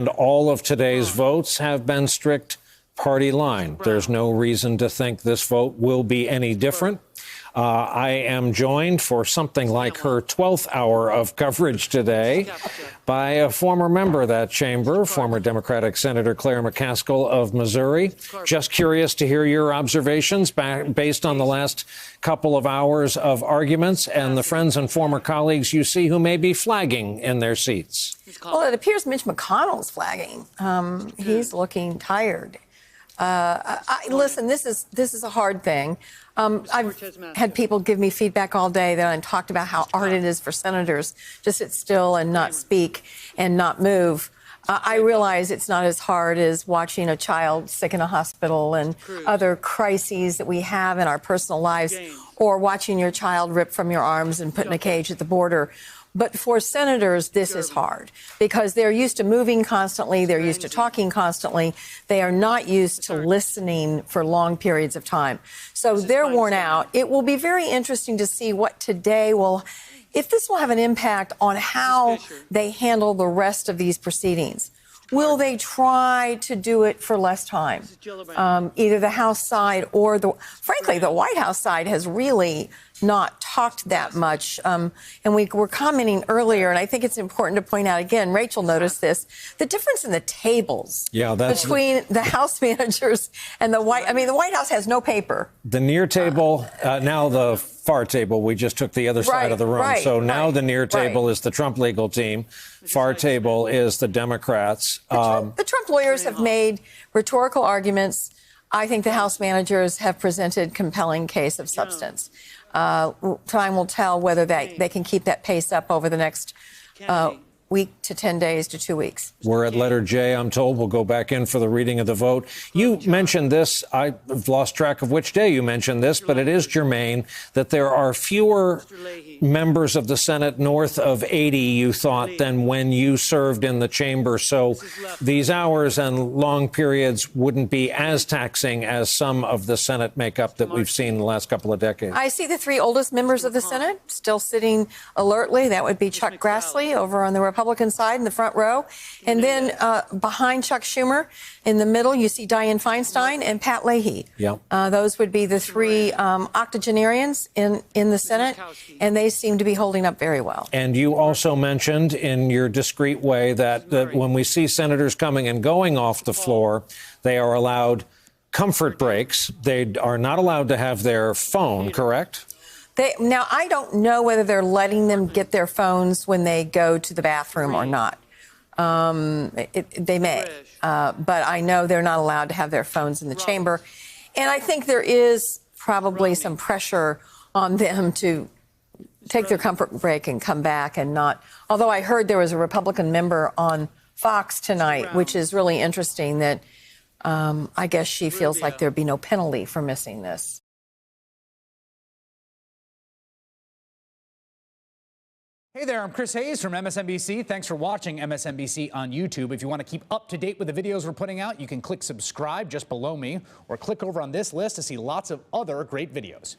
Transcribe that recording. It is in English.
And all of today's votes have been strict party line. There's no reason to think this vote will be any different. I am joined for something like her 12th hour of coverage today by a former member of that chamber, former Democratic Senator Claire McCaskill of Missouri. Just curious to hear your observations based on the last couple of hours of arguments and the friends and former colleagues you see who may be flagging in their seats. Well, it appears Mitch McConnell's flagging. He's looking tired. Listen, this is a hard thing. I've had people give me feedback all day that I talked about how hard it is for senators to sit still and not speak and not move. I realize it's not as hard as watching a child sick in a hospital and other crises that we have in our personal lives, or watching your child ripped from your arms and put in a cage at the border. But for senators, this is hard because they're used to moving constantly. They're used to talking constantly. They are not used to listening for long periods of time. So they're worn out. It will be very interesting to see what today will, if this will have an impact on how they handle the rest of these proceedings. Will they try to do it for less time? Either the House side or frankly, the White House side has really not talked that much. And we were commenting earlier, and I think it's important to point out again, Rachel noticed this, the difference in the tables between the House managers and the White. I mean, the White House has no paper. The near table, now the far table, we just took the other side of the room. So now the near table is the Trump legal team. Far table is the Democrats. The Trump lawyers have made rhetorical arguments. I think the House managers have presented compelling case of substance. Time will tell whether they can keep that pace up over the next week to 10 days to 2 weeks. We're at letter J, I'm told. We'll go back in for the reading of the vote. You mentioned this. I've lost track of which day you mentioned this, but it is germane that there are fewer members of the Senate north of 80, you thought, than when you served in the chamber. So these hours and long periods wouldn't be as taxing as some of the Senate makeup that we've seen in the last couple of decades. I see the three oldest members of the Senate still sitting alertly. That would be Chuck Grassley over on the Republican side in the front row. And then behind Chuck Schumer in the middle, you see Dianne Feinstein and Pat Leahy. Those would be the three octogenarians in the Senate, and they seem to be holding up very well. And you also mentioned in your discreet way that when we see senators coming and going off the floor, they are allowed comfort breaks. They are not allowed to have their phone, correct? Now, I don't know whether they're letting them get their phones when they go to the bathroom or not. They may, but I know they're not allowed to have their phones in the chamber. And I think there is probably some pressure on them to take their comfort break and come back and not. Although I heard there was a Republican member on Fox tonight, which is really interesting, that I guess she feels like there'd be no penalty for missing this. Hey there, I'm Chris Hayes from MSNBC. Thanks for watching MSNBC on YouTube. If you want to keep up to date with the videos we're putting out, you can click subscribe just below me or click over on this list to see lots of other great videos.